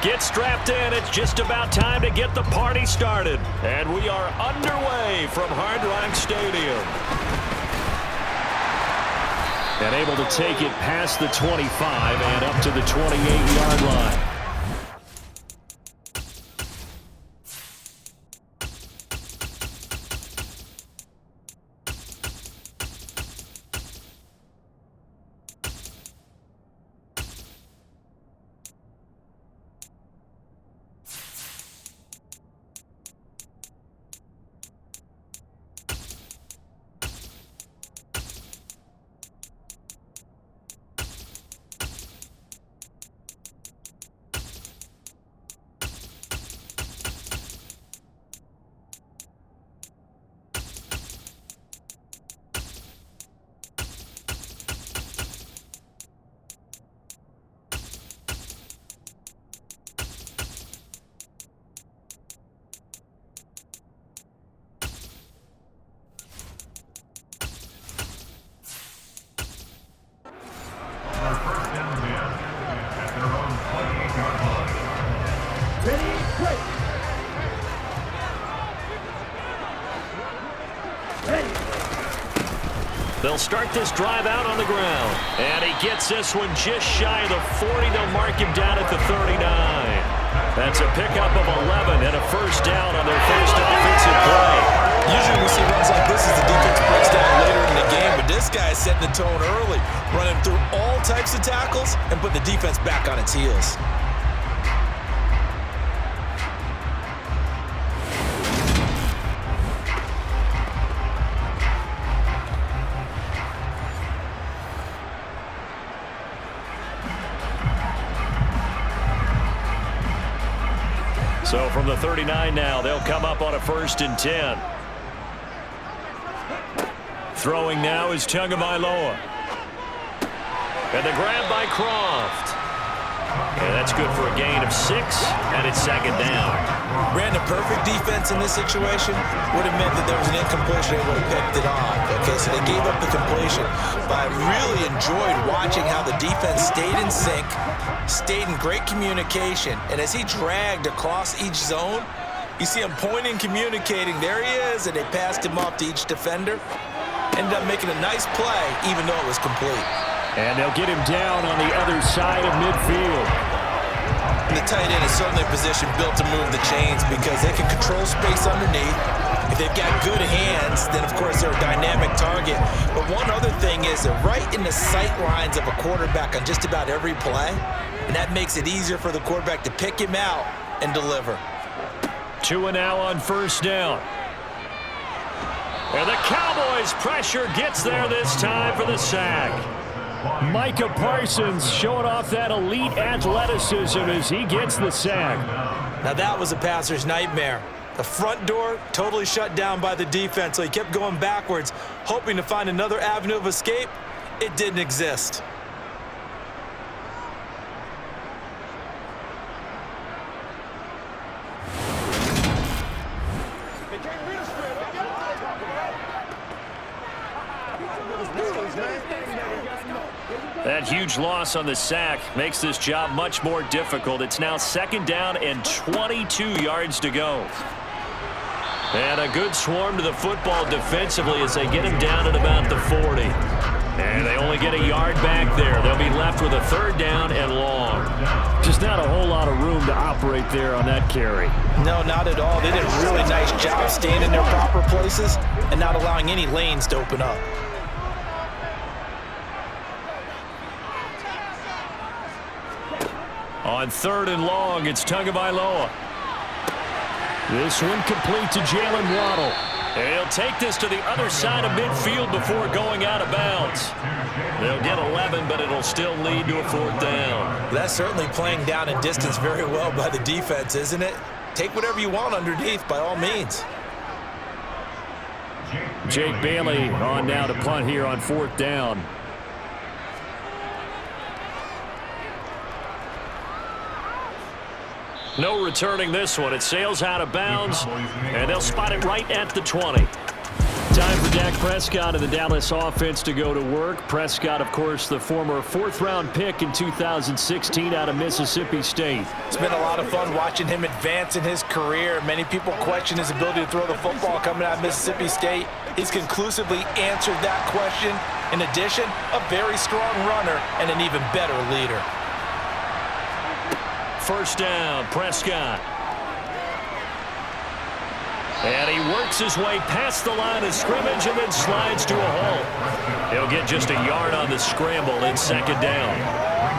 Get strapped in. It's just about time to get the party started. And we are underway from Hard Rock Stadium. And able to take it past the 25 and up to the 28-yard line. They'll start this drive out on the ground. And he gets this one just shy of the 40. They'll mark him down at the 39. That's a pickup of 11 and a first down on their first offensive play. Usually we see runs like this as the defense breaks down later in the game, but this guy is setting the tone early, running through all types of tackles and put the defense back on its heels. So from the 39 now, they'll come up on a 1st and 10. Throwing now is Tagovailoa. And the grab by Croft. And that's good for a gain of 6, and it's 2nd down. Ran the perfect defense in this situation. Would have meant that there was an incompletion. They would have picked it off. Okay, so they gave up the completion. But I really enjoyed watching how the defense stayed in sync, stayed in great communication, and as he dragged across each zone, you see him pointing, communicating. There he is, and they passed him off to each defender. Ended up making a nice play, even though it was complete. And they'll get him down on the other side of midfield. And the tight end is certainly a position built to move the chains because they can control space underneath. If they've got good hands, then of course they're a dynamic target. But one other thing is they're right in the sight lines of a quarterback on just about every play. And that makes it easier for the quarterback to pick him out and deliver. 2 and now on 1st down. And the Cowboys pressure gets there this time for the sack. Micah Parsons showing off that elite athleticism as he gets the sack. Now that was a passer's nightmare. The front door totally shut down by the defense, so he kept going backwards, hoping to find another avenue of escape. It didn't exist. That huge loss on the sack makes this job much more difficult. It's now 2nd down and 22 yards to go. And a good swarm to the football defensively as they get him down at about the 40. And they only get a yard back there. They'll be left with a 3rd down and long. Just not a whole lot of room to operate there on that carry. No, not at all. They did a really nice job staying in their proper places and not allowing any lanes to open up. On 3rd and long, it's Tagovailoa. This one complete to Jalen Waddle. And he'll take this to the other side of midfield before going out of bounds. They'll get 11, but it'll still lead to a 4th down. That's certainly playing down in distance very well by the defense, isn't it? Take whatever you want underneath, by all means. Jake Bailey on now to punt here on 4th down. No returning this one. It sails out of bounds, and they'll spot it right at the 20. Time for Dak Prescott and the Dallas offense to go to work. Prescott, of course, the former 4th-round pick in 2016 out of Mississippi State. It's been a lot of fun watching him advance in his career. Many people question his ability to throw the football coming out of Mississippi State. He's conclusively answered that question. In addition, a very strong runner and an even better leader. First down, Prescott. And he works his way past the line of scrimmage and then slides to a halt. He'll get just a yard on the scramble in 2nd down.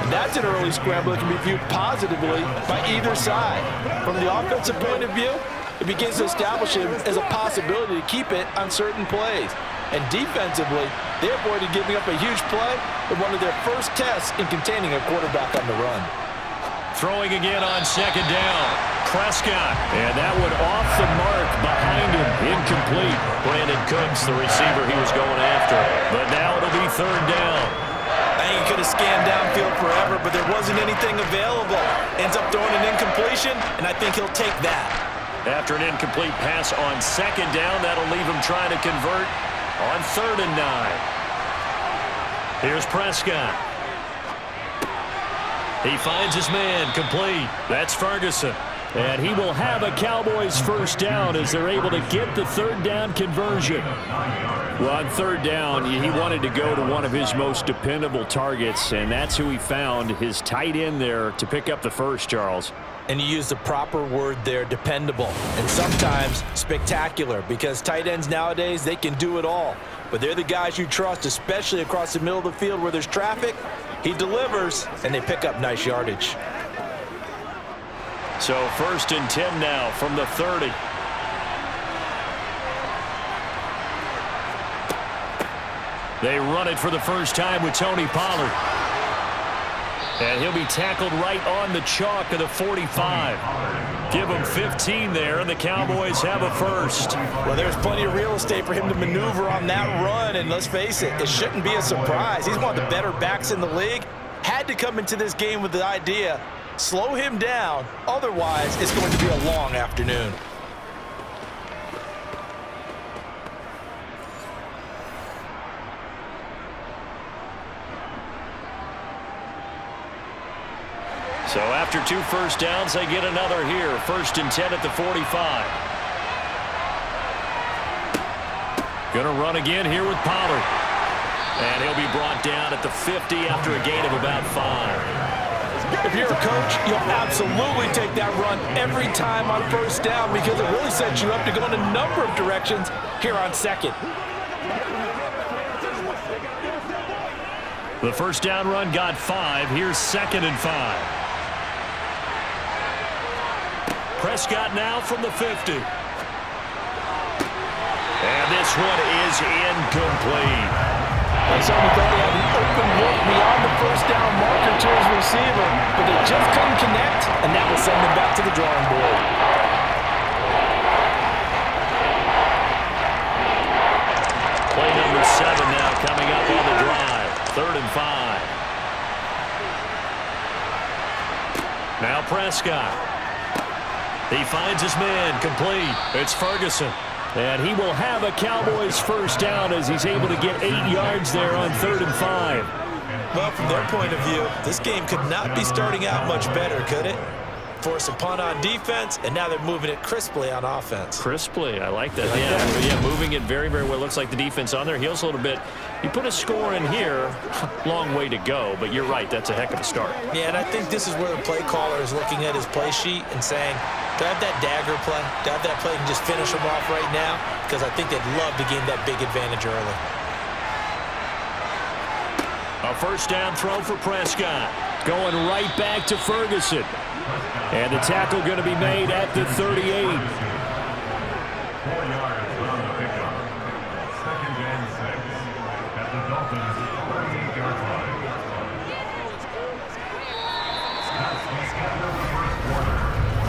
And that's an early scramble that can be viewed positively by either side. From the offensive point of view, it begins to establish him as a possibility to keep it on certain plays. And defensively, they avoided giving up a huge play in one of their first tests in containing a quarterback on the run. Throwing again on 2nd down. Prescott. And that one off the mark behind him. Incomplete. Brandon Cooks, the receiver he was going after. But now it'll be 3rd down. I think he could have scanned downfield forever, but there wasn't anything available. Ends up throwing an incompletion, and I think he'll take that. After an incomplete pass on 2nd down, that'll leave him trying to convert on 3rd and 9. Here's Prescott. He finds his man, complete. That's Ferguson. And he will have a Cowboys first down as they're able to get the 3rd down conversion. Well, on 3rd down, he wanted to go to one of his most dependable targets, and that's who he found, his tight end there, to pick up the first, Charles. And you use the proper word there, dependable. And sometimes spectacular, because tight ends nowadays, they can do it all. But they're the guys you trust, especially across the middle of the field where there's traffic. He delivers, and they pick up nice yardage. So 1st and 10 now from the 30. They run it for the first time with Tony Pollard. And he'll be tackled right on the chalk of the 45. Give him 15 there, and the Cowboys have a first. Well, there's plenty of real estate for him to maneuver on that run, and let's face it, it shouldn't be a surprise. He's one of the better backs in the league. Had to come into this game with the idea, slow him down, otherwise it's going to be a long afternoon. So after 2 first downs, they get another here. 1st and 10 at the 45. Gonna run again here with Pollard. And he'll be brought down at the 50 after a gain of about 5. If you're a coach, you'll absolutely take that run every time on 1st down because it really sets you up to go in a number of directions here on 2nd. The first down run got 5. Here's 2nd and 5. Prescott now from the 50. And this one is incomplete. They certainly thought they had an open look beyond the first down marker to his receiver, but they just couldn't connect, and that will send them back to the drawing board. Play number 7 now coming up on the drive. 3rd and 5. Now Prescott. He finds his man, complete. It's Ferguson. And he will have a Cowboys first down as he's able to get 8 yards there on 3rd and 5. Well, from their point of view, this game could not be starting out much better, could it? Force a punt on defense, and now they're moving it crisply on offense. Crisply, I like that. Yeah, moving it very, very well. Looks like the defense on their heels a little bit. You put a score in here, long way to go, but you're right, that's a heck of a start. Yeah, and I think this is where the play caller is looking at his play sheet and saying, do I have that dagger play? Do I have that play and just finish them off right now? Because I think they'd love to gain that big advantage early. A first down throw for Prescott. Going right back to Ferguson. And the tackle going to be made at the 38. 4 yards on the pickup. 2nd and 6 at the Dolphins 38-yard line.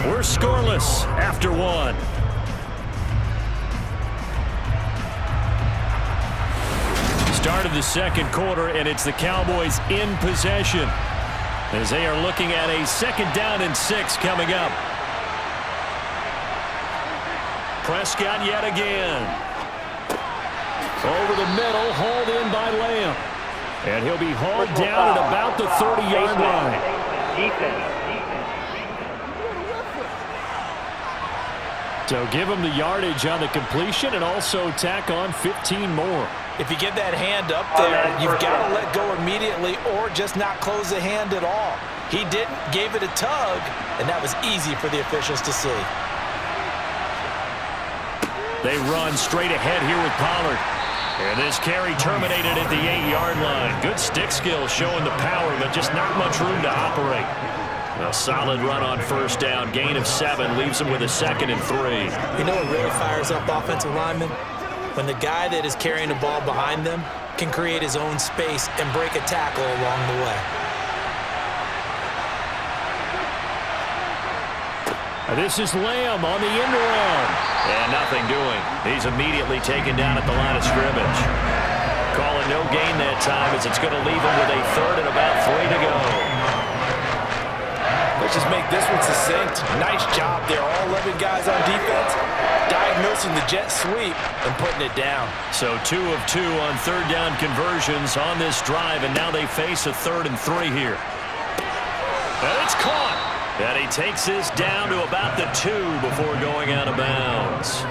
We're scoreless after 1. Start of the 2nd quarter, and it's the Cowboys in possession as they are looking at a 2nd down and 6 coming up. Prescott yet again. Over the middle, hauled in by Lamb. And he'll be hauled down at about the 30-yard line. So give him the yardage on the completion and also tack on 15 more. If you get that hand up there, you've got to let go immediately or just not close the hand at all. He didn't, gave it a tug, and that was easy for the officials to see. They run straight ahead here with Pollard. And this carry terminated at the 8-yard line. Good stick skill showing the power, but just not much room to operate. A solid run on first down. Gain of 7 leaves them with a 2nd and 3. You know what really fires up offensive linemen? When the guy that is carrying the ball behind them can create his own space and break a tackle along the way. This is Lamb on the end around. And nothing doing. He's immediately taken down at the line of scrimmage. Calling no gain that time as it's going to leave him with a 3rd and about 3 to go. Let's just make this one succinct. Nice job there. All 11 guys on defense diagnosing the jet sweep and putting it down. So 2 of 2 on 3rd down conversions on this drive, and now they face a 3rd and 3 here. And it's caught. And he takes this down to about the 2 before going out of bounds.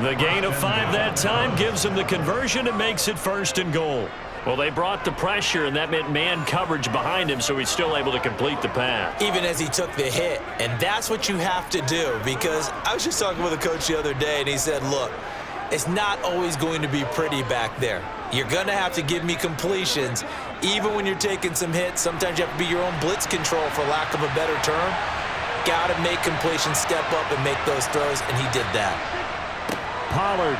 The gain of 5 that time gives him the conversion and makes it 1st and goal. Well, they brought the pressure, and that meant man coverage behind him, so he's still able to complete the pass. Even as he took the hit, and that's what you have to do, because I was just talking with a coach the other day, and he said, look, it's not always going to be pretty back there. You're going to have to give me completions. Even when you're taking some hits, sometimes you have to be your own blitz control, for lack of a better term. Got to make completions, step up, and make those throws, and he did that. Pollard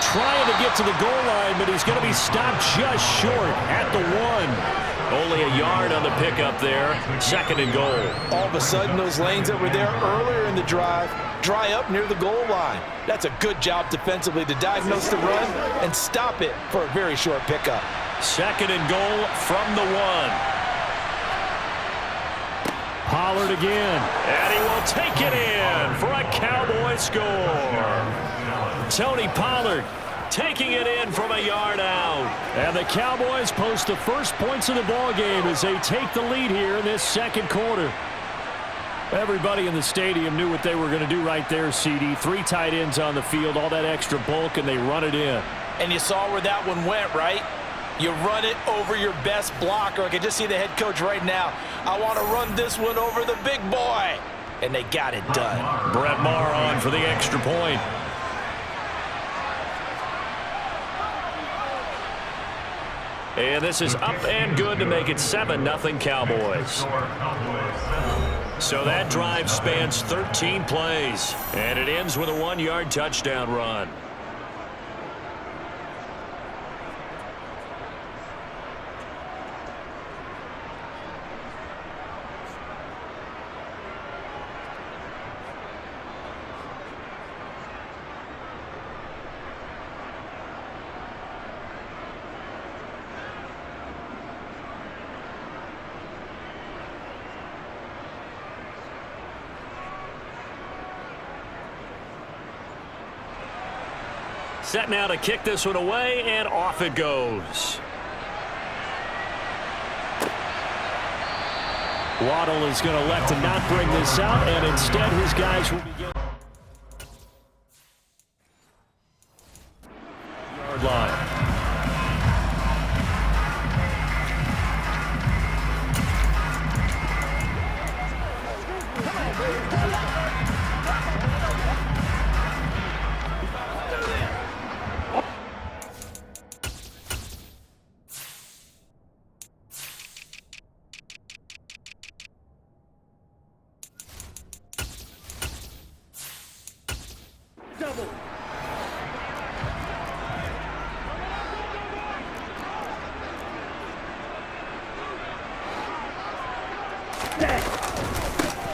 trying to get to the goal line, but he's going to be stopped just short at the 1. Only a yard on the pickup there. 2nd and goal. All of a sudden, those lanes that were there earlier in the drive dry up near the goal line. That's a good job defensively to diagnose the run and stop it for a very short pickup. 2nd and goal from the 1. Pollard again. And he will take it in for a Cowboy score. Tony Pollard taking it in from a yard out. And the Cowboys post the first points of the ball game as they take the lead here in this 2nd quarter. Everybody in the stadium knew what they were going to do right there, CD. 3 tight ends on the field, all that extra bulk, and they run it in. And you saw where that one went, right? You run it over your best blocker. I can just see the head coach right now. I want to run this one over the big boy. And they got it done. Brett Maher on for the extra point. And this is up and good to make it 7-0 Cowboys. So that drive spans 13 plays, and it ends with a 1-yard touchdown run. Set now to kick this one away, and off it goes. Waddle is going to elect to not bring this out, and instead his guys will begin. Yard line.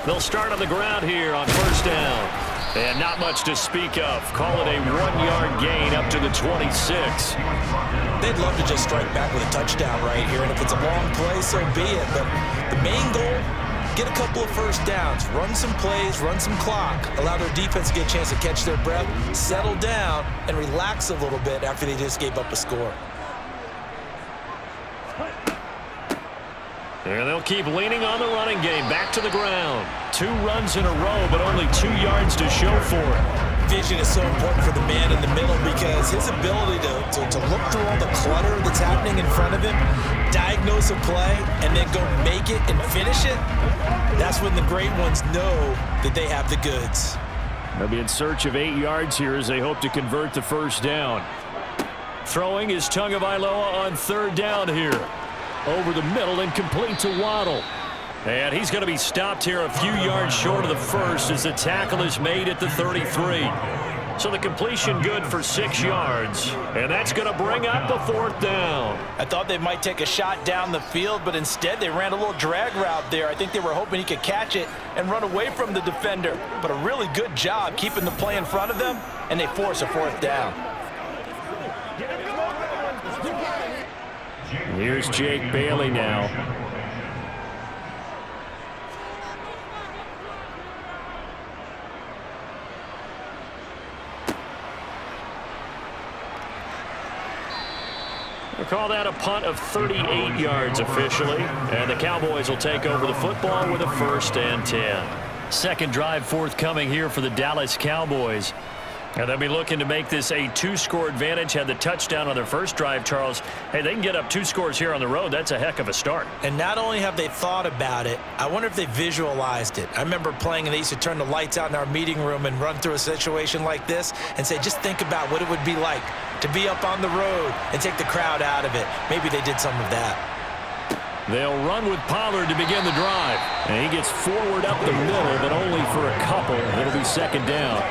They'll start on the ground here on first down. And not much to speak of. Call it a 1-yard gain up to the 26. They'd love to just strike back with a touchdown right here. And if it's a long play, so be it. But the main goal, get a couple of first downs, run some plays, run some clock, allow their defense to get a chance to catch their breath, settle down, and relax a little bit after they just gave up a score. And they'll keep leaning on the running game. Back to the ground. 2 runs in a row, but only 2 yards to show for it. Vision is so important for the man in the middle because his ability to look through all the clutter that's happening in front of him, diagnose a play, and then go make it and finish it, that's when the great ones know that they have the goods. They'll be in search of 8 yards here as they hope to convert the first down. Throwing is Tagovailoa on 3rd down here. Over the middle and complete to Waddle. And he's going to be stopped here a few yards short of the first as the tackle is made at the 33. So the completion good for 6 yards. And that's going to bring up the 4th down. I thought they might take a shot down the field, but instead they ran a little drag route there. I think they were hoping he could catch it and run away from the defender. But a really good job keeping the play in front of them, and they force a 4th down. Here's Jake Bailey now. We'll call that a punt of 38 yards officially. And the Cowboys will take over the football with a 1st and 10. Second drive forthcoming here for the Dallas Cowboys. And they'll be looking to make this a 2-score advantage. Had the touchdown on their first drive, Charles. Hey, they can get up 2 scores here on the road. That's a heck of a start. And not only have they thought about it, I wonder if they visualized it. I remember playing and they used to turn the lights out in our meeting room and run through a situation like this and say, just think about what it would be like to be up on the road and take the crowd out of it. Maybe they did some of that. They'll run with Pollard to begin the drive. And he gets forward up the middle, but only for a couple. It'll be 2nd down.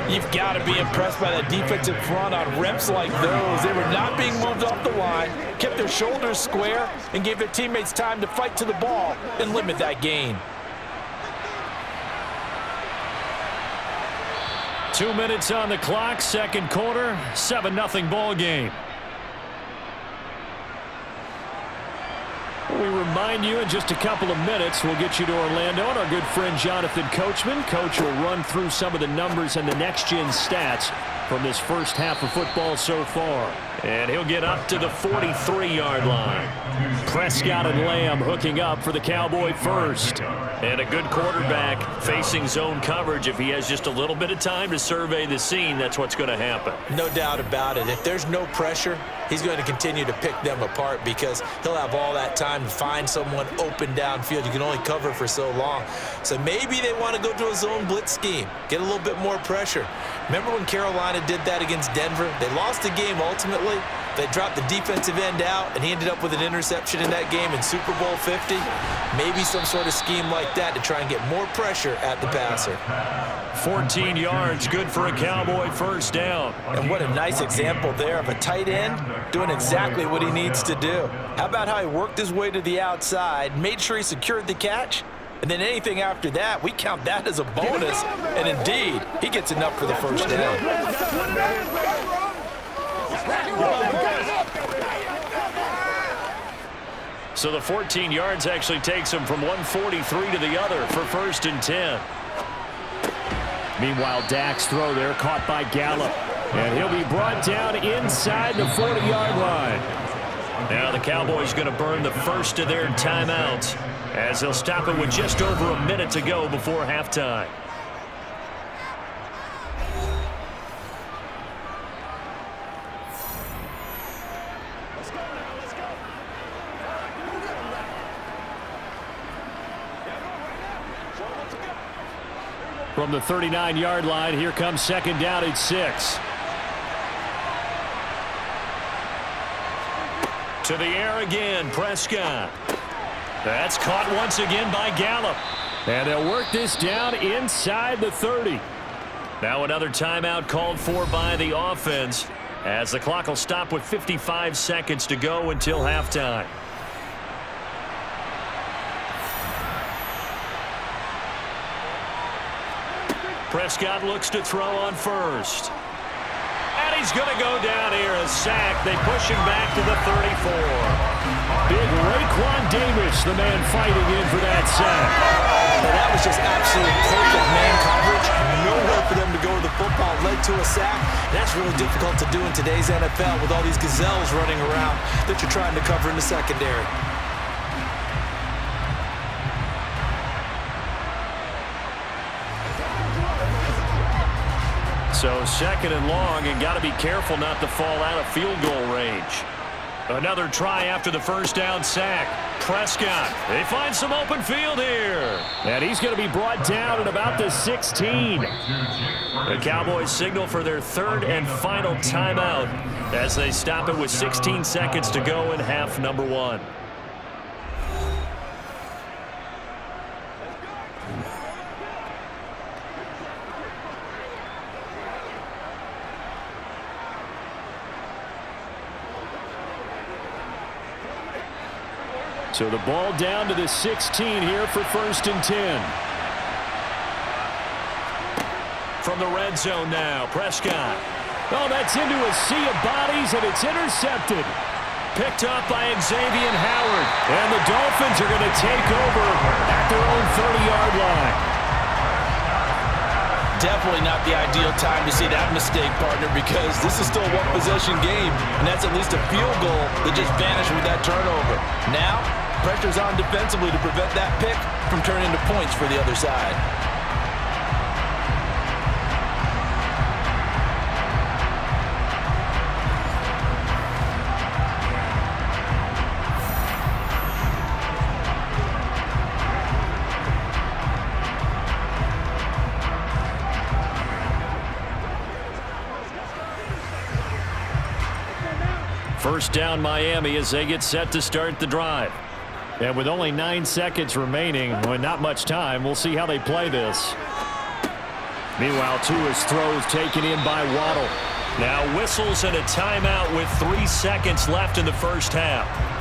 You've got to be impressed by that defensive front on reps like those. They were not being moved off the line, kept their shoulders square, and gave their teammates time to fight to the ball and limit that gain. 2 minutes on the clock, 2nd quarter, 7-0 ball game. We remind you in just a couple of minutes we'll get you to Orlando and our good friend Jonathan Coachman. Coach will run through some of the numbers and the next-gen stats from this first half of football so far. And he'll get up to the 43-yard line. Prescott and Lamb hooking up for the Cowboy first. And a good quarterback facing zone coverage. If he has just a little bit of time to survey the scene, that's what's going to happen. No doubt about it. If there's no pressure, he's going to continue to pick them apart because he'll have all that time to find someone open downfield. You can only cover for so long. So maybe they want to go to a zone blitz scheme, get a little bit more pressure. Remember when Carolina did that against Denver? They lost the game ultimately. They dropped the defensive end out, and he ended up with an interception in that game in Super Bowl 50. Maybe some sort of scheme like that to try and get more pressure at the passer. 14 yards, good for a Cowboy first down. And what a nice example there of a tight end doing exactly what he needs to do. How about how he worked his way to the outside, made sure he secured the catch, and then anything after that, we count that as a bonus. And indeed, he gets enough for the first down. So the 14 yards actually takes him from 143 to the other for 1st and 10. Meanwhile, Dak's throw there caught by Gallup. And he'll be brought down inside the 40-yard line. Now the Cowboys going to burn the first of their timeouts as they'll stop it with just over a minute to go before halftime. From the 39-yard line, here comes 2nd down at 6. To the air again, Prescott. That's caught once again by Gallup. And they'll work this down inside the 30. Now another timeout called for by the offense as the clock will stop with 55 seconds to go until halftime. Prescott looks to throw on first. And he's going to go down here. A sack. They push him back to the 34. Big Raekwon Davis, the man fighting in for that sack. And that was just absolute perfect man coverage. Nowhere for them to go with the football. Led to a sack. That's really difficult to do in today's NFL with all these gazelles running around that you're trying to cover in the secondary. So 2nd and long, and got to be careful not to fall out of field goal range. Another try after the first down sack. Prescott, they find some open field here. And he's going to be brought down at about the 16. The Cowboys signal for their 3rd and final timeout as they stop it with 16 seconds to go in half number 1. So the ball down to the 16 here for 1st and 10. From the red zone now, Prescott. Oh, that's into a sea of bodies, and it's intercepted. Picked up by Xavier Howard. And the Dolphins are going to take over at their own 30-yard line. Definitely not the ideal time to see that mistake, partner, because this is still a one-possession game, and that's at least a field goal that just vanished with that turnover. Now, pressure's on defensively to prevent that pick from turning into points for the other side. First down Miami as they get set to start the drive. And with only 9 seconds remaining, and not much time, we'll see how they play this. Meanwhile, Tua's throws taken in by Waddle. Now whistles and a timeout with 3 seconds left in the first half.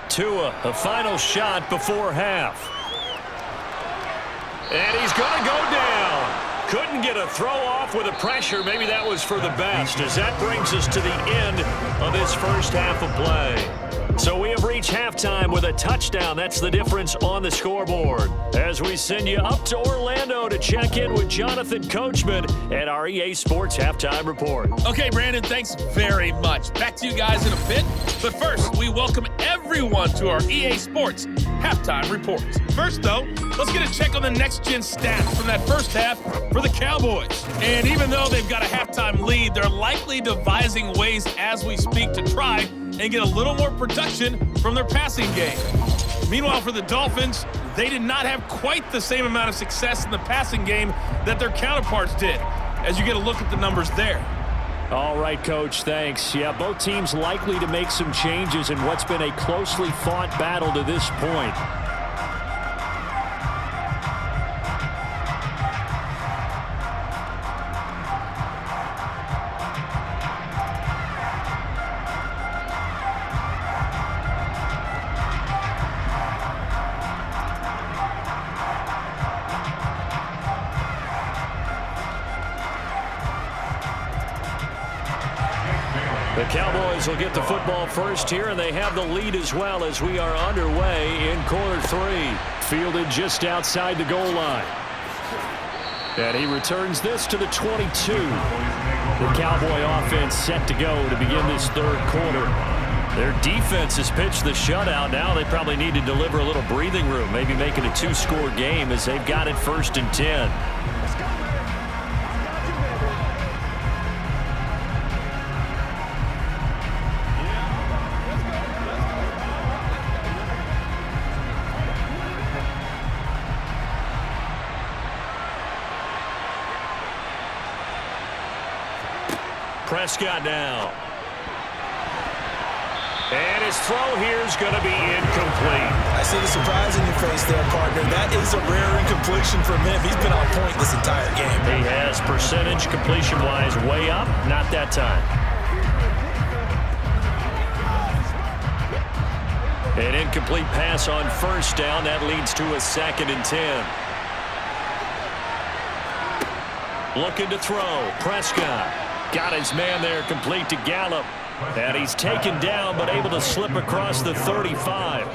Tua, a final shot before half. And he's going to go down. Couldn't get a throw off with the pressure. Maybe that was for the best, as that brings us to the end of this first half of play. So we have reached halftime with a touchdown. That's the difference on the scoreboard. As we send you up to Orlando to check in with Jonathan Coachman at our EA Sports Halftime Report. Okay, Brandon, thanks very much. Back to you guys in a bit. But first, we welcome everyone to our EA Sports Halftime Report. First, though, let's get a check on the next-gen stats from that first half for the Cowboys. And even though they've got a halftime lead, they're likely devising ways as we speak to try and get a little more production from their passing game. Meanwhile, for the Dolphins, they did not have quite the same amount of success in the passing game that their counterparts did, as you get a look at the numbers there. All right, Coach, thanks. Yeah, both teams likely to make some changes in what's been a closely fought battle to this point. The Cowboys will get the football first here, and they have the lead as well as we are underway in quarter 3. Fielded just outside the goal line. And he returns this to the 22. The Cowboy offense set to go to begin this third quarter. Their defense has pitched the shutout. Now they probably need to deliver a little breathing room, maybe make it a 2-score game as they've got it 1st and 10. Prescott now. And his throw here is going to be incomplete. I see the surprise in your face there, partner. That is a rare incompletion from him. He's been on point this entire game. He has percentage completion-wise way up. Not that time. An incomplete pass on first down. That leads to a 2nd and 10. Looking to throw. Prescott got his man there complete to Gallup. And he's taken down but able to slip across the 35.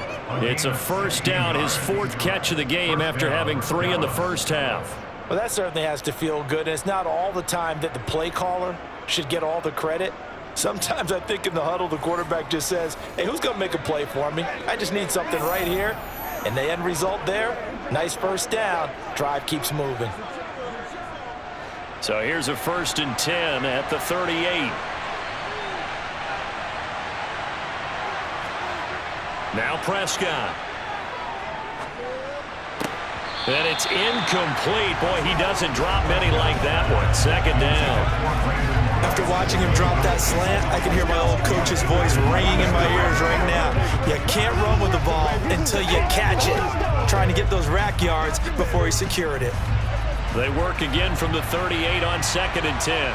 It's a first down, his 4th catch of the game after having 3 in the first half. Well, that certainly has to feel good. And it's not all the time that the play caller should get all the credit. Sometimes I think in the huddle the quarterback just says, hey, who's going to make a play for me? I just need something right here. And the end result there, nice first down. Drive keeps moving. So here's a 1st and 10 at the 38. Now Prescott. And it's incomplete. Boy, he doesn't drop many like that one. 2nd down. After watching him drop that slant, I can hear my old coach's voice ringing in my ears right now. You can't run with the ball until you catch it. Trying to get those rack yards before he secured it. They work again from the 38 on 2nd and 10.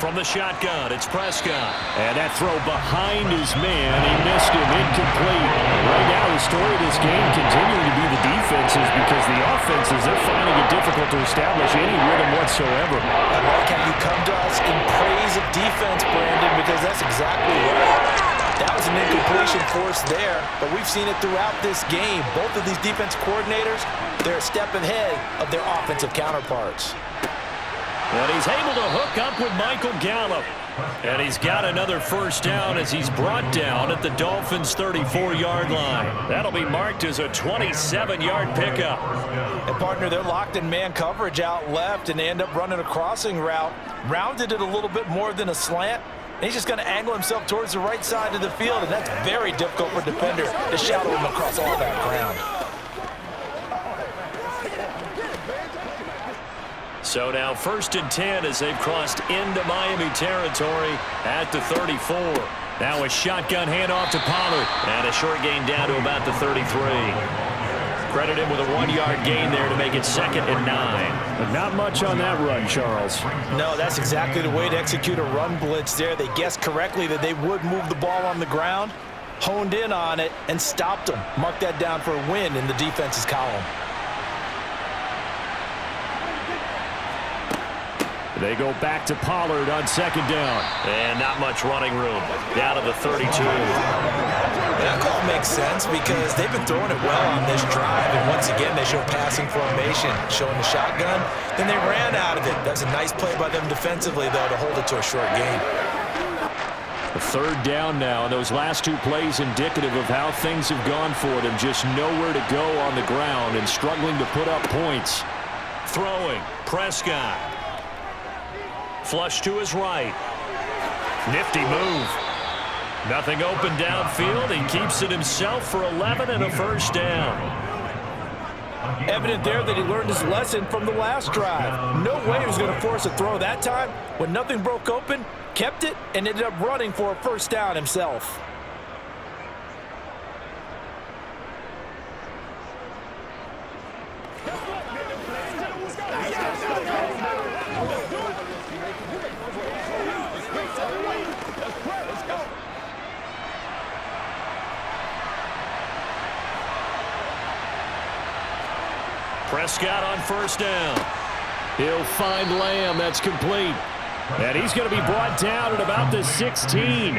From the shotgun, it's Prescott. And that throw behind his man. He missed him. Incomplete. Right now, the story of this game continuing to be the defenses because the offenses, they're finding it difficult to establish any rhythm whatsoever. I like how you come to us in praise of defense, Brandon, because that's exactly right. That was an incompletion forced there, but we've seen it throughout this game. Both of these defense coordinators, they're a step ahead of their offensive counterparts. And he's able to hook up with Michael Gallup. And he's got another first down as he's brought down at the Dolphins' 34-yard line. That'll be marked as a 27-yard pickup. And, partner, they're locked in man coverage out left, and they end up running a crossing route. Rounded it a little bit more than a slant. And he's just going to angle himself towards the right side of the field, and that's very difficult for a defender to shadow him across all that ground. So now 1st and 10 as they've crossed into Miami territory at the 34. Now a shotgun handoff to Pollard. And a short gain down to about the 33. Credit him with a 1-yard gain there to make it 2nd and 9. But not much on that run, Charles. No, that's exactly the way to execute a run blitz there. They guessed correctly that they would move the ball on the ground, honed in on it, and stopped them. Mark that down for a win in the defense's column. They go back to Pollard on 2nd down. And not much running room. Down to the 32. That call makes sense because they've been throwing it well on this drive. And once again, they show passing formation, showing the shotgun. Then they ran out of it. That's a nice play by them defensively, though, to hold it to a short gain. A 3rd down now. And those last 2 plays indicative of how things have gone for them. Just nowhere to go on the ground and struggling to put up points. Throwing. Prescott. Flush to his right. Nifty move. Nothing open downfield. He keeps it himself for 11 and a first down. Evident there that he learned his lesson from the last drive. No way he was going to force a throw that time. When nothing broke open, kept it, and ended up running for a first down himself. Prescott on first down. He'll find Lamb. That's complete. And he's going to be brought down at about the 16.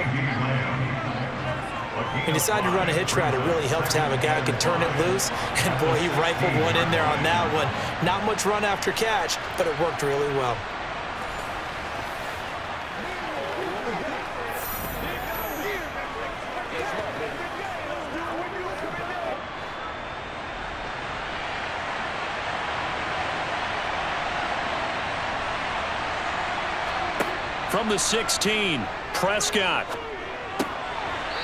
He decided to run a hitch route. It really helps to have a guy who can turn it loose. And, boy, he rifled one in there on that one. Not much run after catch, but it worked really well. From the 16, Prescott.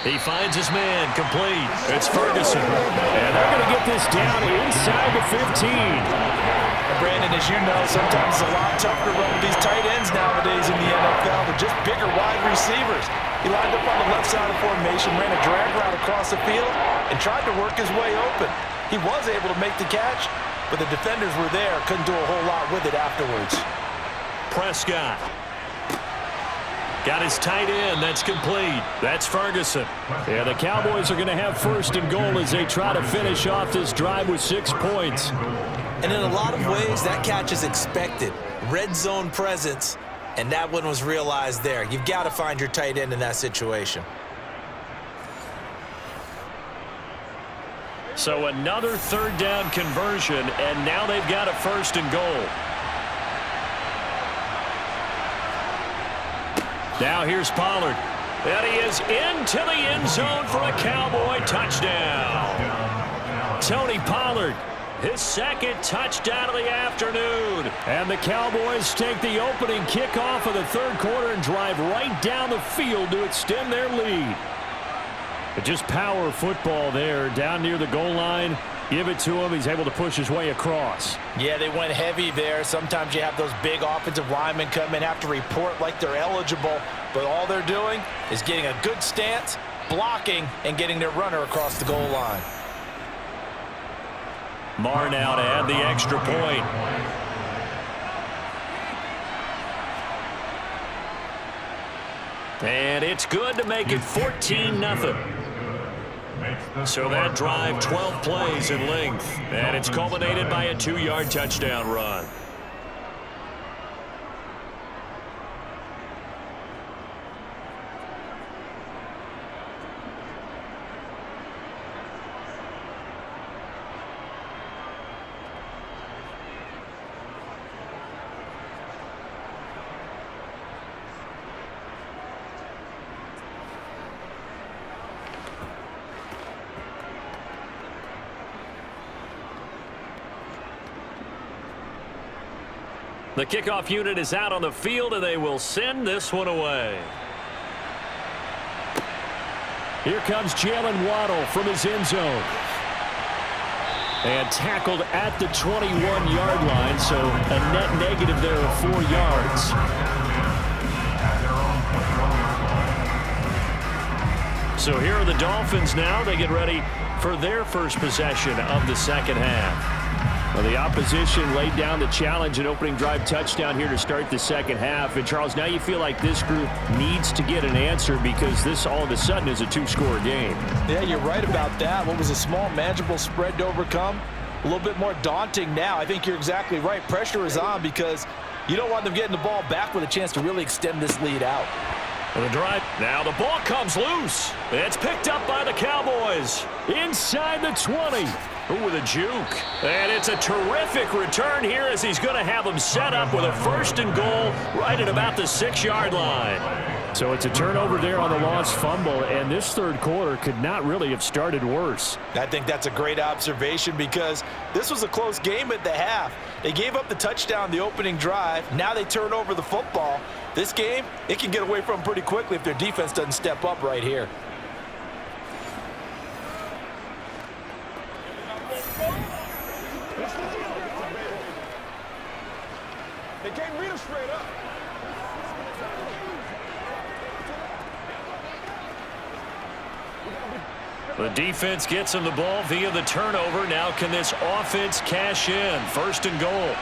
He finds his man, complete. It's Ferguson. And they're going to get this down inside the 15. Brandon, as you know, sometimes it's a lot tougher to run with these tight ends nowadays in the NFL. They're just bigger wide receivers. He lined up on the left side of the formation, ran a drag route across the field, and tried to work his way open. He was able to make the catch, but the defenders were there, couldn't do a whole lot with it afterwards. Prescott. Got his tight end. That's complete. That's Ferguson. Yeah, the Cowboys are going to have first and goal as they try to finish off this drive with 6 points. And in a lot of ways, that catch is expected. Red zone presence, and that one was realized there. You've got to find your tight end in that situation. So another third down conversion, and now they've got a first and goal. Now here's Pollard. And he is into the end zone for a Cowboy touchdown. Tony Pollard, his second touchdown of the afternoon. And the Cowboys take the opening kickoff of the third quarter and drive right down the field to extend their lead. But just power football there down near the goal line. Give it to him. He's able to push his way across. Yeah, they went heavy there. Sometimes you have those big offensive linemen come in, have to report like they're eligible, but all they're doing is getting a good stance, blocking, and getting their runner across the goal line. Marr now to add the extra point. And it's good to make it 14-0. So that drive, 12 plays in length, and it's culminated by a 2-yard touchdown run. The kickoff unit is out on the field, and they will send this one away. Here comes Jalen Waddle from his end zone. And tackled at the 21-yard line, so a net negative there of 4 yards. So here are the Dolphins now. They get ready for their first possession of the second half. Well, the opposition laid down the challenge, an opening drive touchdown here to start the second half. And, Charles, now you feel like this group needs to get an answer because this all of a sudden is a 2-score game. Yeah, you're right about that. What was a small, manageable spread to overcome? A little bit more daunting now. I think you're exactly right. Pressure is on because you don't want them getting the ball back with a chance to really extend this lead out. The drive. Now the ball comes loose. It's picked up by the Cowboys. Inside the 20. Ooh, with a juke. And it's a terrific return here as he's going to have them set up with a first and goal right at about the 6-yard line. So it's a turnover there on the lost fumble, and this third quarter could not really have started worse. I think that's a great observation because this was a close game at the half. They gave up the touchdown the opening drive. Now they turn over the football. This game, it can get away from them pretty quickly if their defense doesn't step up right here. They can't read them straight up. The defense gets him the ball via the turnover. Now can this offense cash in? First and goal.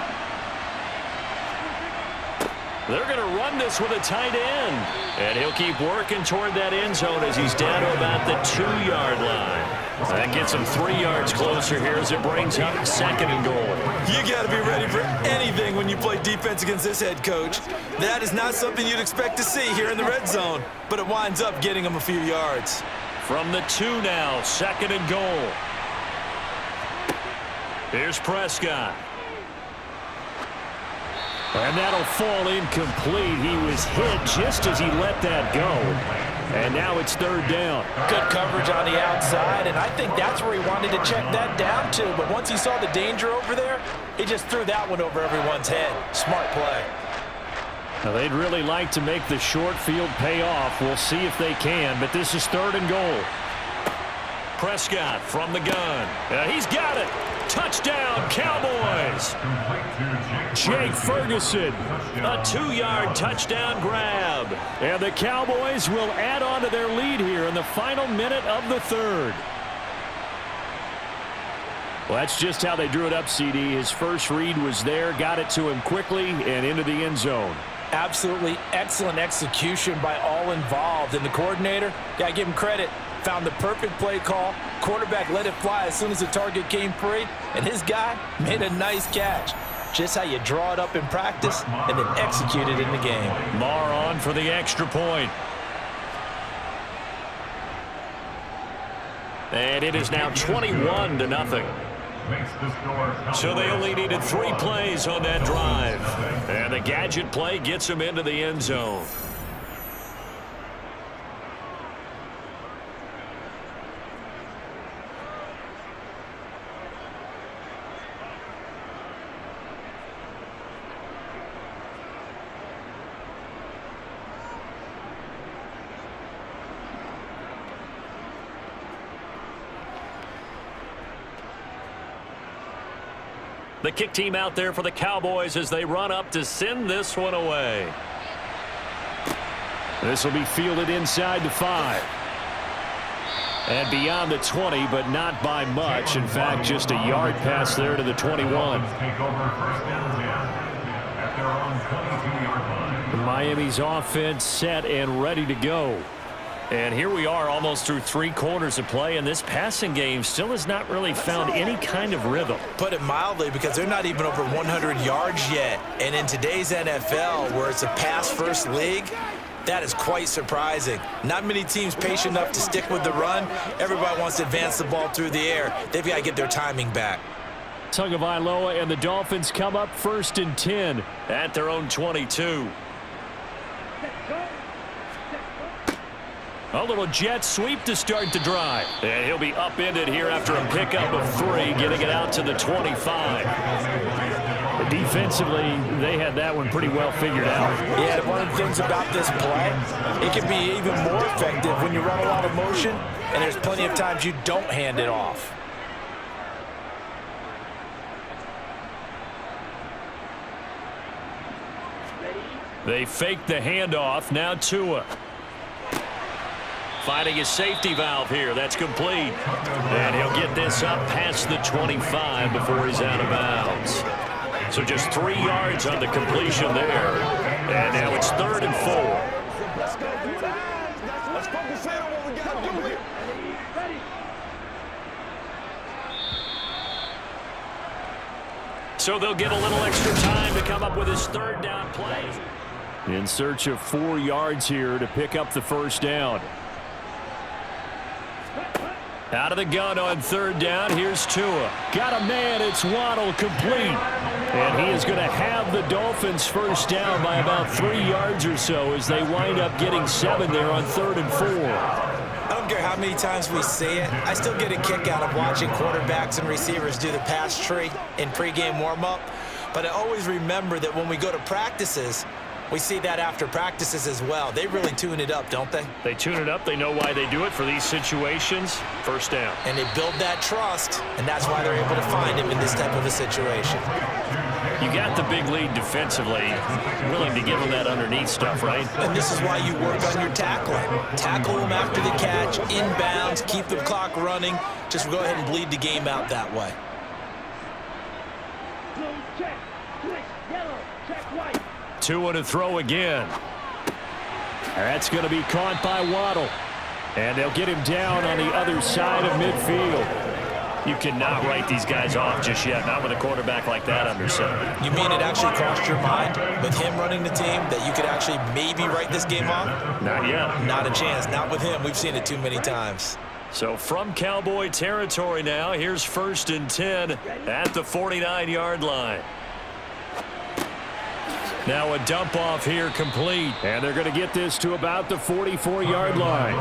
They're going to run this with a tight end. And he'll keep working toward that end zone as he's down to about the 2-yard line. That gets him 3 yards closer here as it brings up second and goal. You got to be ready for anything when you play defense against this head coach. That is not something you'd expect to see here in the red zone, but it winds up getting him a few yards. From the 2 now, second and goal. Here's Prescott. And that'll fall incomplete. He was hit just as he let that go. And now it's third down. Good coverage on the outside, and I think that's where he wanted to check that down to. But once he saw the danger over there, he just threw that one over everyone's head. Smart play. Now, they'd really like to make the short field pay off. We'll see if they can, but this is 3rd and goal. Prescott from the gun. He's got it. Touchdown, Cowboys. Jake Ferguson. A 2-yard touchdown grab. And the Cowboys will add on to their lead here in the final minute of the 3rd. Well, that's just how they drew it up, CD. His first read was there, got it to him quickly, and into the end zone. Absolutely excellent execution by all involved. And the coordinator, got to give him credit, found the perfect play call. Quarterback let it fly as soon as the target came free, and his guy made a nice catch. Just how you draw it up in practice and then execute it in the game. Marr on for the extra point. And it is now 21-0. So they only needed 3 plays on that drive. And the gadget play gets them into the end zone. The kick team out there for the Cowboys as they run up to send this one away. This will be fielded inside the 5. And beyond the 20, but not by much. In fact, just a yard pass there to the 21. Miami's offense set and ready to go. And here we are almost through 3 quarters of play, and this passing game still has not really found any kind of rhythm. Put it mildly, because they're not even over 100 yards yet. And in today's NFL, where it's a pass-first league, that is quite surprising. Not many teams patient enough to stick with the run. Everybody wants to advance the ball through the air. They've got to get their timing back. Tagovailoa and the Dolphins come up 1st and 10. At their own 22. A little jet sweep to start the drive. And he'll be upended here after a pickup of 3, getting it out to the 25. Defensively, they had that one pretty well figured out. Yeah, one of the things about this play, it can be even more effective when you run a lot of motion, and there's plenty of times you don't hand it off. They fake the handoff. Now Tua. Finding a safety valve here. That's complete. And he'll get this up past the 25 before he's out of bounds. So just 3 yards on the completion there. And now it's 3rd and 4. Let's go, let's focus in on what we got to do here. So they'll get a little extra time to come up with his 3rd down play. In search of 4 yards here to pick up the 1st down. Out of the gun on 3rd down. Here's Tua. Got a man. It's Waddle, complete. And he is going to have the Dolphins 1st down by about 3 yards or so as they wind up getting 7 there on 3rd and 4. I don't care how many times we see it. I still get a kick out of watching quarterbacks and receivers do the pass tree in pregame warm-up. But I always remember that when we go to practices, we see that after practices as well. They really tune it up, don't they? They tune it up. They know why they do it for these situations. 1st down. And they build that trust, and that's why they're able to find him in this type of a situation. You got the big lead defensively. Willing to give them that underneath stuff, right? And this is why you work on your tackling. Tackle them after the catch, inbounds, keep the clock running. Just go ahead and bleed the game out that way. Tua to throw again. That's going to be caught by Waddle. And they'll get him down on the other side of midfield. You cannot write these guys off just yet, not with a quarterback like that under center. You mean it actually crossed your mind with him running the team that you could actually maybe write this game off? Not yet. Not a chance. Not with him. We've seen it too many times. So from Cowboy territory now, here's 1st and 10 at the 49-yard line. Now a dump off here complete. And they're going to get this to about the 44-yard line.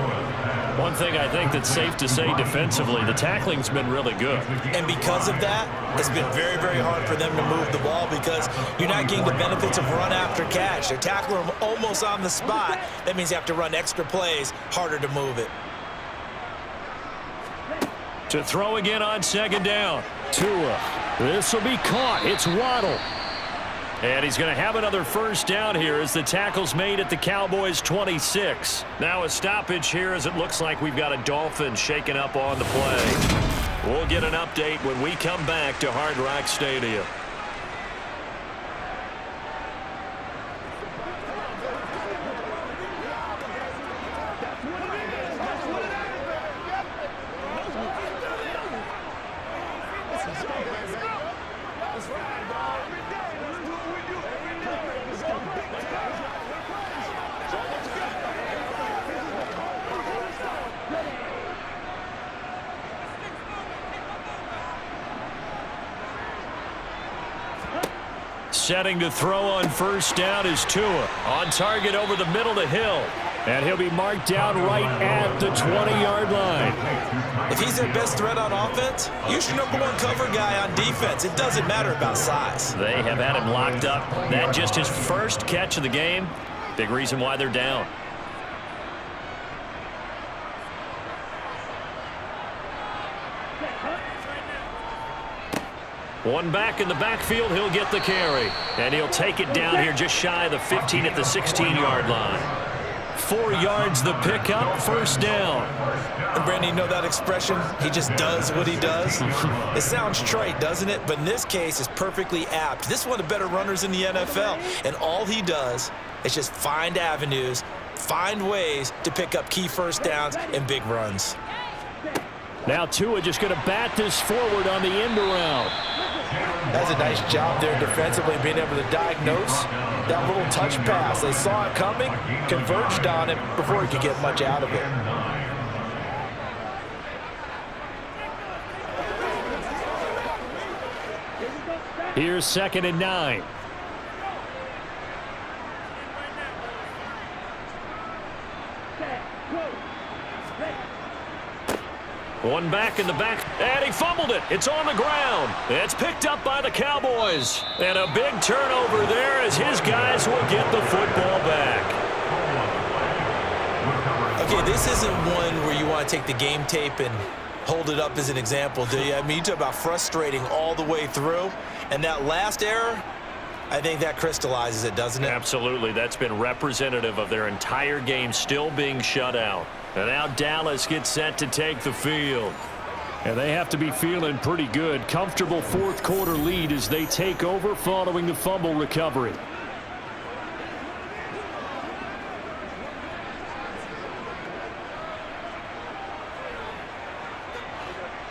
One thing I think that's safe to say defensively, the tackling's been really good. And because of that, it's been very, very hard for them to move the ball because you're not getting the benefits of run after catch. They're tackling them almost on the spot. That means you have to run extra plays, harder to move it. To throw again on second down. Tua. This will be caught. It's Waddle. And he's going to have another first down here as the tackle's made at the Cowboys' 26. Now a stoppage here as it looks like we've got a Dolphins shaking up on the play. We'll get an update when we come back to Hard Rock Stadium. Setting to throw on first down is Tua. On target over the middle to Hill. And he'll be marked down right at the 20-yard line. If he's their best threat on offense, use your number one cover guy on defense. It doesn't matter about size. They have had him locked up. That just his first catch of the game. Big reason why they're down. One back in the backfield, he'll get the carry. And he'll take it down here just shy of the 15 at the 16-yard line. 4 yards the pickup, first down. And Brandon, you know that expression? He just does what he does. It sounds trite, doesn't it? But in this case, it's perfectly apt. This is one of the better runners in the NFL. And all he does is just find avenues, find ways to pick up key first downs and big runs. Now Tua just going to bat this forward on the end around. That's a nice job there defensively, being able to diagnose that little touch pass. They saw it coming, converged on it before he could get much out of it. Here's 2nd and 9. One back in the back, and he fumbled it. It's on the ground. It's picked up by the Cowboys. And a big turnover there as his guys will get the football back. Okay, this isn't one where you want to take the game tape and hold it up as an example, do you? I mean, you talk about frustrating all the way through. And that last error, I think that crystallizes it, doesn't it? Absolutely. That's been representative of their entire game still being shut out. And now Dallas gets set to take the field. And they have to be feeling pretty good. Comfortable fourth quarter lead as they take over following the fumble recovery.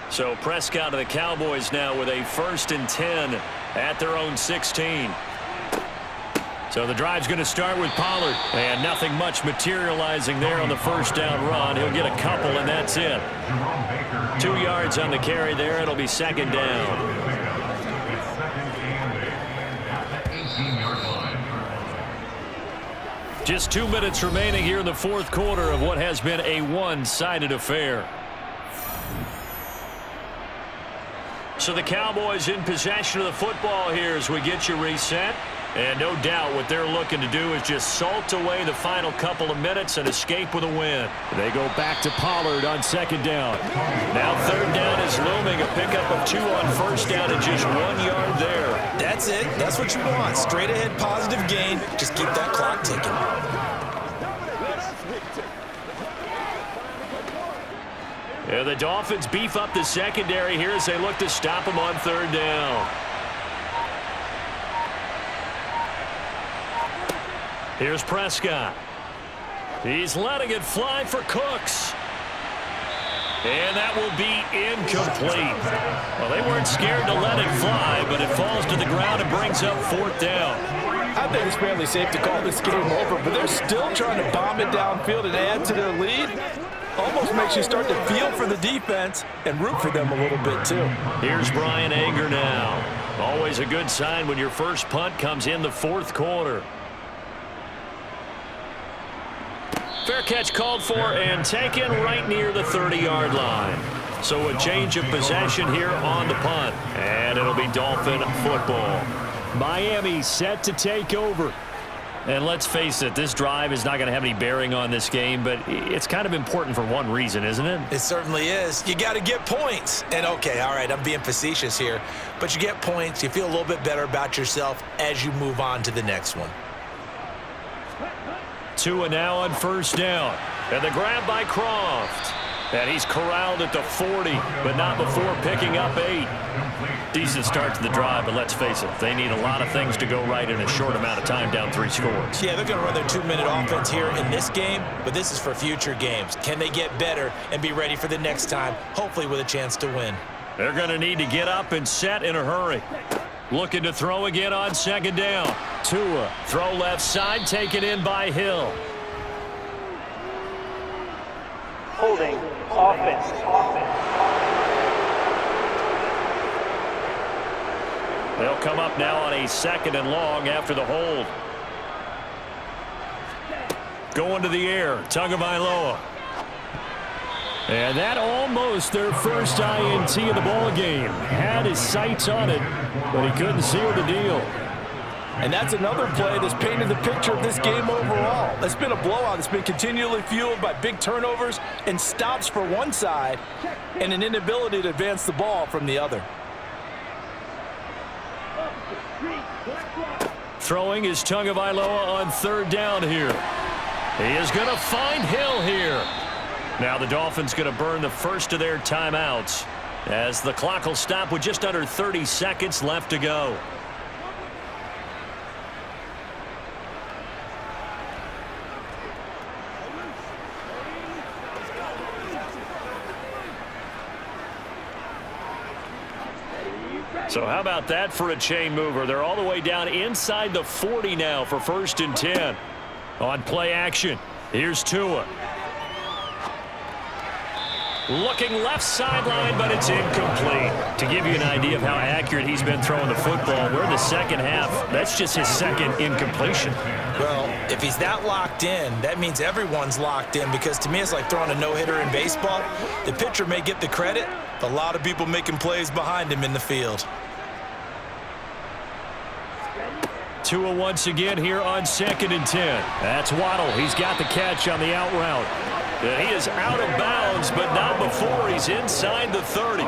So Prescott of the Cowboys now with a 1st and 10 at their own 16. So the drive's going to start with Pollard. And nothing much materializing there on the first down run. He'll get a couple, and that's it. 2 yards on the carry there. It'll be 2nd down. Just 2 minutes remaining here in the fourth quarter of what has been a one-sided affair. So the Cowboys in possession of the football here as we get you reset. And no doubt what they're looking to do is just salt away the final couple of minutes and escape with a win. They go back to Pollard on 2nd down. Now 3rd down is looming. A pickup of 2 on first down and just 1 yard there. That's it. That's what you want. Straight ahead positive gain. Just keep that clock ticking. Yeah, the Dolphins beef up the secondary here as they look to stop them on 3rd down. Here's Prescott. He's letting it fly for Cooks. And that will be incomplete. Well, they weren't scared to let it fly, but it falls to the ground and brings up 4th down. I think it's fairly safe to call this game over, but they're still trying to bomb it downfield and add to their lead. Almost makes you start to feel for the defense and root for them a little bit, too. Here's Brian Anger now. Always always a good sign when your first punt comes in the fourth quarter. Fair catch called for and taken right near the 30-yard line. So a change of possession here on the punt. And it'll be Dolphin football. Miami set to take over. And let's face it, this drive is not going to have any bearing on this game, but it's kind of important for one reason, isn't it? It certainly is. You got to get points. And, okay, all right, I'm being facetious here, but you get points, you feel a little bit better about yourself as you move on to the next one. Tua now on first down. And the grab by Croft. And he's corralled at the 40, but not before picking up 8. Decent start to the drive, but let's face it, they need a lot of things to go right in a short amount of time, down 3 scores. Yeah, they're going to run their 2-minute offense here in this game, but this is for future games. Can they get better and be ready for the next time, hopefully with a chance to win? They're going to need to get up and set in a hurry. Looking to throw again on second down. Tua, throw left side, taken in by Hill. Holding offense. They'll come up now on a second and long after the hold. Going to the air, Tagovailoa. And that almost their first INT of the ball game. Had his sights on it, but he couldn't seal the deal. And that's another play that's painted the picture of this game overall. It's been a blowout. It's been continually fueled by big turnovers and stops for one side and an inability to advance the ball from the other. Throwing is Tagovailoa on third down here. He is going to find Hill here. Now the Dolphins going to burn the first of their timeouts as the clock will stop with just under 30 seconds left to go. So how about that for a chain mover? They're all the way down inside the 40 now for 1st and 10. On play action, here's Tua. Looking left sideline, but it's incomplete. To give you an idea of how accurate he's been throwing the football, we're in the second half. That's just his second incompletion. Well, if he's that locked in, that means everyone's locked in, because to me it's like throwing a no-hitter in baseball. The pitcher may get the credit, but a lot of people making plays behind him in the field. Tua once again here on 2nd and 10. That's Waddle. He's got the catch on the out route. And he is out of bounds, but not before he's inside the 30.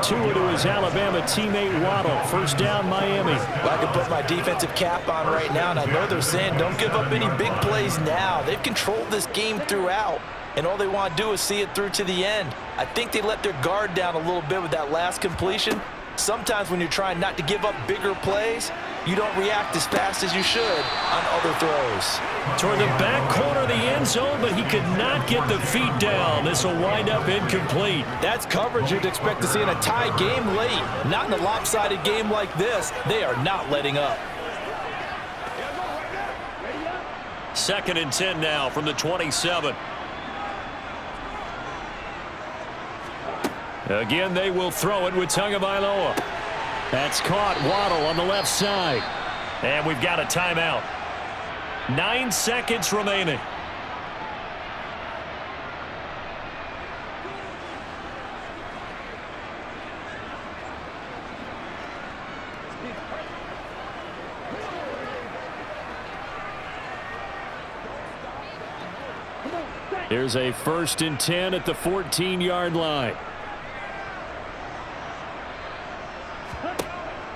Tua to his Alabama teammate Waddle. First down, Miami. Well, I can put my defensive cap on right now, and I know they're saying don't give up any big plays now. They've controlled this game throughout, and all they want to do is see it through to the end. I think they let their guard down a little bit with that last completion. Sometimes when you're trying not to give up bigger plays, you don't react as fast as you should on other throws. Toward the back corner of the end zone, but he could not get the feet down. This will wind up incomplete. That's coverage you'd expect to see in a tie game late. Not in a lopsided game like this. They are not letting up. 2nd and 10 now from the 27. Again, they will throw it with Tagovailoa. That's caught. Waddle on the left side. And we've got a timeout. 9 seconds remaining. Here's a 1st and 10 at the 14-yard line.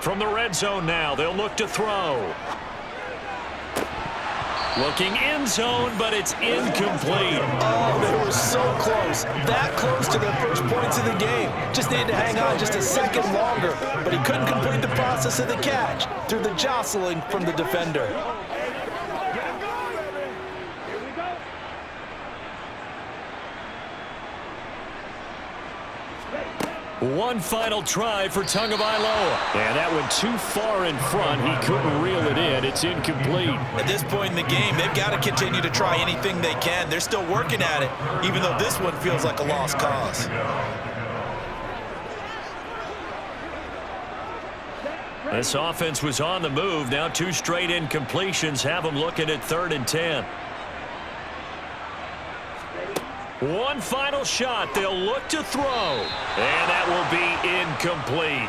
From the red zone now, they'll look to throw. Looking end zone, but it's incomplete. Oh, they were so close. That close to their first points of the game. Just needed to hang on just a second longer, but he couldn't complete the process of the catch through the jostling from the defender. One final try for Tagovailoa. And that went too far in front. He couldn't reel it in. It's incomplete. At this point in the game, they've got to continue to try anything they can. They're still working at it, even though this one feels like a lost cause. This offense was on the move. Now 2 straight incompletions have them looking at 3rd and 10. One final shot. They'll look to throw. And that will be incomplete,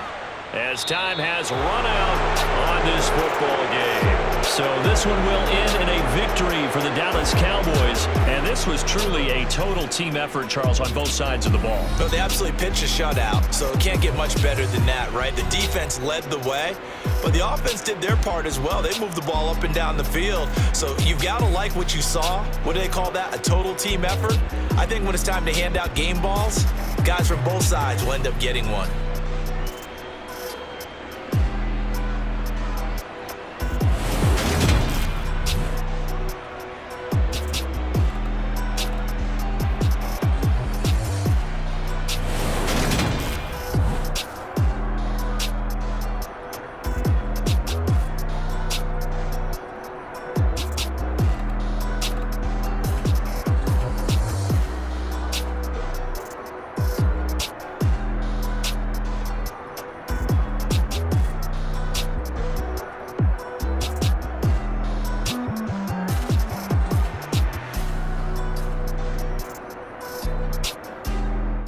as time has run out on this football game. So this one will end in a victory for the Dallas Cowboys. And this was truly a total team effort, Charles, on both sides of the ball. No, they absolutely pitched a shutout, so it can't get much better than that, right? The defense led the way, but the offense did their part as well. They moved the ball up and down the field. So you've got to like what you saw. What do they call that? A total team effort? I think when it's time to hand out game balls, guys from both sides will end up getting one.